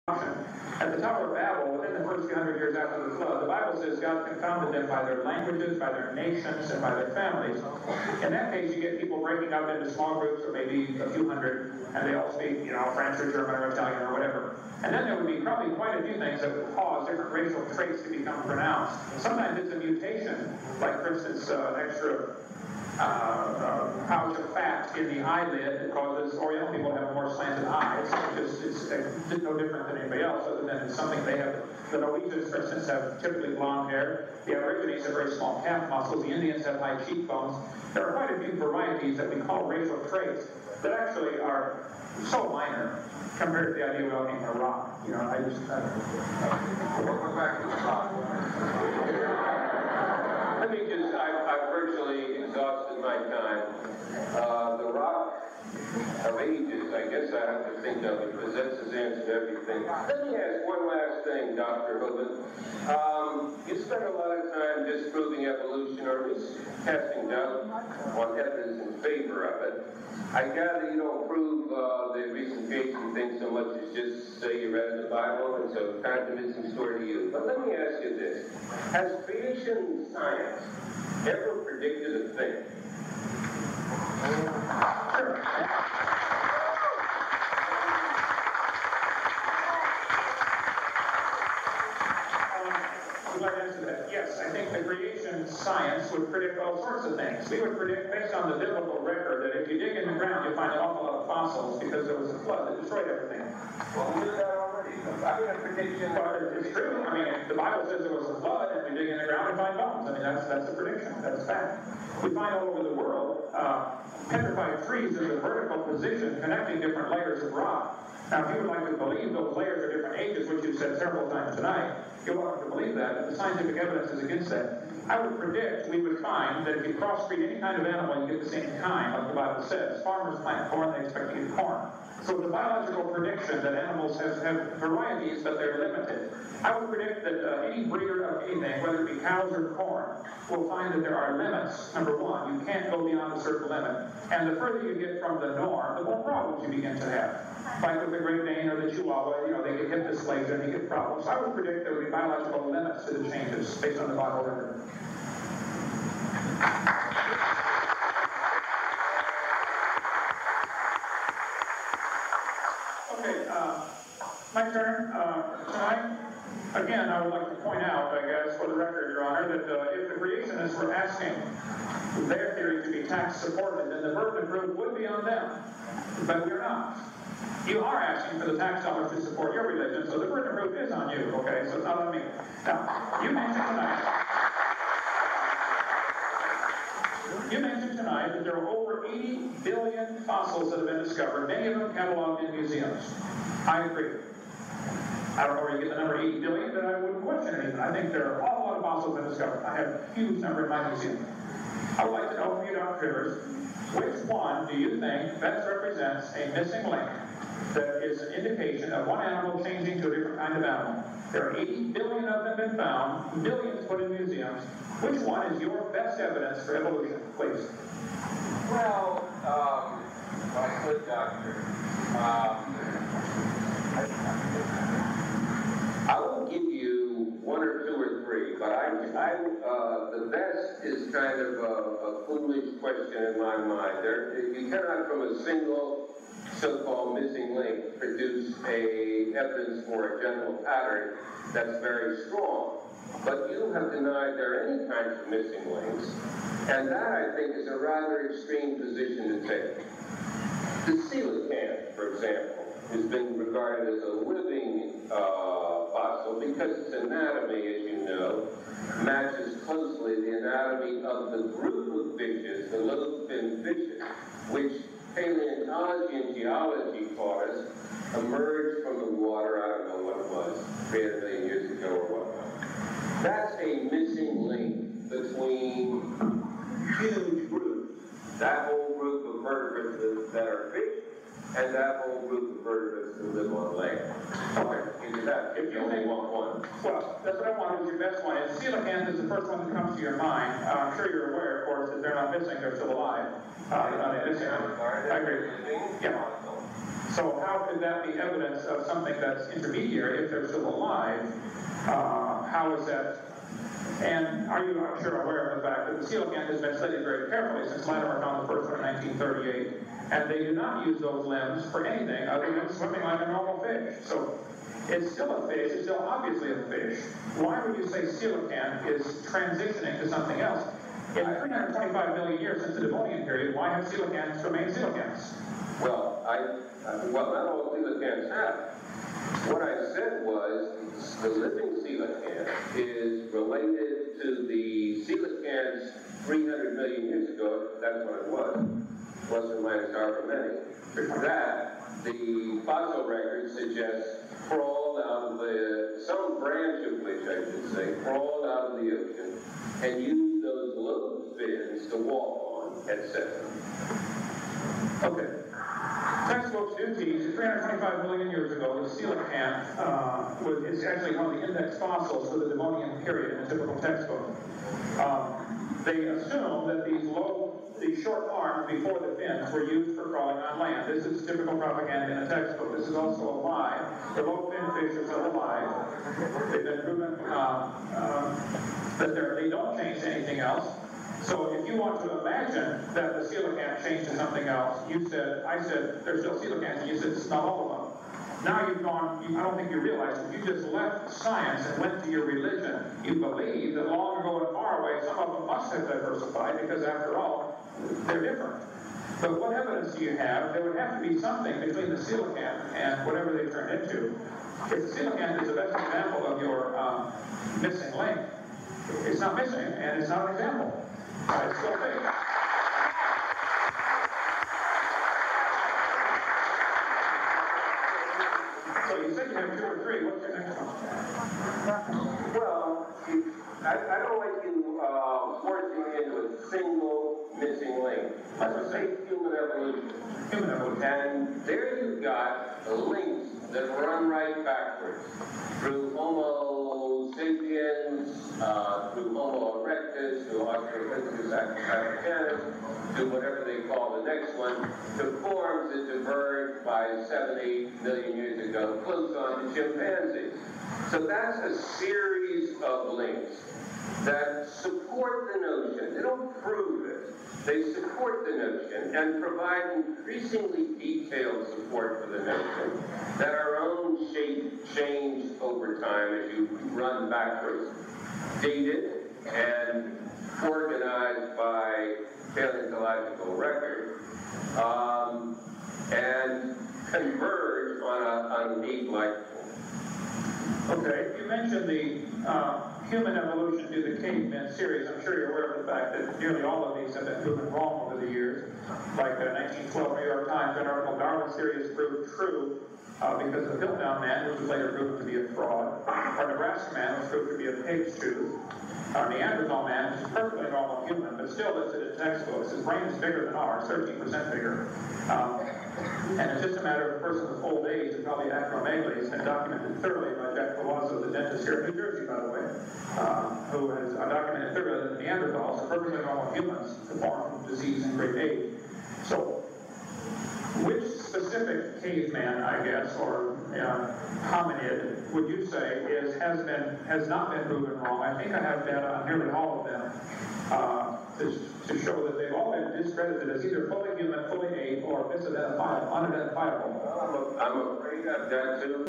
At the Tower of Babel, within the first few hundred years after the flood, the Bible says God confounded them by their languages, by their nations, and by their families. In that case, you get people breaking up into small groups of maybe a few hundred, and they all speak, French or German or Italian or whatever. And then there would be probably quite a few things that would cause different racial traits to become pronounced. Sometimes it's a mutation, like, for instance, extra pouch of fat in the eyelid that causes Oriental people to have more slanted eyes. It's no different than anybody else, other than something they have. The Norwegians, for instance, have typically blonde hair. The Aborigines have very small calf muscles. The Indians have high cheekbones. There are quite a few varieties that we call racial traits that actually are so minor compared to the idea of owning a rock. We'll go back to the rock. Let me just, I've virtually exhausted my time. The rock of ages, I guess I have to think of it, because that's his answer to everything. Let me ask one last thing, Dr. Hooven. You spend a lot of time disproving evolution or just casting doubt on evidence in favor of it. I gather you don't prove the recent creation thing so much as just say you read the Bible, and so it's kind of a convincing story to you. But let me ask you this. Has creation science ever predicted a thing? Sure. Yes, I think the creation science would predict all sorts of things. We would predict, based on the biblical record, that if you dig in the ground, you find an awful lot of fossils because there was a flood that destroyed everything. Well, we did that already. I mean, a prediction. But it's true. I mean, the Bible says there was a flood, and we dig in the ground and find bones. I mean, that's a prediction. That's fact. We find all over the world petrified trees in the vertical position connecting different layers of rock. Now, if you would like to believe those layers are different ages, which you've said several times tonight, you're welcome to believe that, but the scientific evidence is against that. I would predict we would find that if you crossbreed any kind of animal, you get the same kind, like the Bible says. Farmers plant corn, they expect to get corn. So it's a biological prediction that animals have varieties, but they're limited. I would predict that any breeder of anything, whether it be cows or corn, will find that there are limits. Number one, you can't go beyond a certain limit. And the further you get from the norm, the more problems you begin to have. Like with the Great Dane or the Chihuahua, they get hip dysplasia and they get problems. So I would predict there would be biological limits to the changes based on the Bible record. Okay, my turn. Tonight, again, I would like to point out, I guess, for the record, Your Honor, that if the creationists were asking their theory to be tax-supported, then the burden of proof would be on them. But we're not. You are asking for the tax dollars to support your religion, so the burden of proof is on you, okay? So it's not on me. Now, you mentioned tonight that there are over 80 billion fossils that have been discovered, many of them cataloged in museums. I agree. I don't know where you get the number 80 billion, but I wouldn't question it even. I think there are a lot of fossils that have been discovered. I have a huge number in my museum. I would like to know from you, Dr. Rivers, which one do you think best represents a missing link that is an indication of one animal changing to a different kind of animal? There are 80 billion of them been found, billions put in museums. Which one is your best evidence for evolution, please? Well, I could, Doctor. I will give you one or two or three, but the best is kind of a foolish question in my mind. You cannot, from a single so-called missing link, produce evidence for a general pattern that's very strong. But you have denied there are any kinds of missing links, and that, I think, is a rather extreme position to take. The coelacanth, for example, has been regarded as a living fossil because its anatomy, as you know, matches closely the anatomy of the group of fishes, the lobe-finned fishes, which paleontology and geology taught us emerged from the water, I don't know what it was, 300 million years ago or whatnot. That's a missing link between huge groups, that whole group of vertebrates that are fish, and that whole group of vertebrates that live on land. Okay, into that, if you only want one. Well, that's what I wanted was your best one. And coelacanth is the first one that comes to your mind. I'm sure you're aware, of course, that they're not missing, they're still alive. They're not missing. I agree. Yeah. So how could that be evidence of something that's intermediary if they're still alive? How is that? And are you, I'm sure, aware of the fact that the coelacanth has been studied very carefully since Latimer found the first one in 1938, and they do not use those limbs for anything other than swimming like a normal fish. So it's still a fish, it's still obviously a fish. Why would you say coelacanth is transitioning to something else? In 325 million years since the Devonian period, why have coelacanths remained coelacanths? Well, not all coelacanths have. What I said was the living coelacanth is related to the coelacanths 300 million years ago. That's what it was. Wasn't minus however many. That, the fossil record suggests crawled out of some branch of which I should say, crawled out of the ocean and used those lobe fins to walk on, etc. Okay. Textbooks do teach that 325 million years ago, the coelacanth is actually one of the index fossils for the Devonian period in a typical textbook. They assume that these short arms before the fins were used for crawling on land. This is typical propaganda in a textbook. This is also a lie. The lobe fin fish are still alive. They've been proven that they don't change to anything else. So if you want to imagine that the coelacanth changed to something else, I said, there's still coelacanths, and you said, it's not all of them. Now you've gone, I don't think you realize that you just left science and went to your religion. You believe that long ago and far away, some of them must have diversified, because after all, they're different. But what evidence do you have? There would have to be something between the coelacanth and whatever they turned into. If the coelacanth is the best example of your missing link, it's not missing, and it's not an example. It's still fake. So you said you have 2 or 3. What's your next one? Well, I don't like you forcing me into a single missing link. Let's just say human evolution. Human evolution. And there you've got links that run right backwards through Homo sapiens, through Homo erectus, through Australopithecus africanus, to whatever they call the next one, to forms that diverged by 7-8 million years ago, close on to chimpanzees. So that's a series of links that support the notion. They don't prove it. They support the notion and provide increasingly detailed support for the notion that our own shape changed over time as you run backwards, dated and organized by paleontological record, and converge on a ape-like form. Okay, you mentioned the human evolution to the caveman series. I'm sure you're aware of the fact that nearly all of these have been proven wrong over the years. Like the 1912 New York Times, an article, Darwin's theory is proved true because the Piltdown man, which was later proven to be a fraud, or Nebraska man was proved to be a pig's tooth, or Neanderthal man, which is perfectly normal human, but still listed in textbooks. His brain is bigger than ours, 13% bigger. And it's just a matter of a person with old age and probably acromegaly. It's been documented thoroughly by Jack Palazzo, the dentist here in New Jersey, by the way, who has documented thoroughly that Neanderthals are perfectly normal humans born from disease and great age. So, which specific caveman, I guess, or hominid, would you say has not been proven wrong? I think I have data on nearly all of them to show that they've all been discredited as either fully human, fully ape, or unidentifiable. I'm afraid I've got to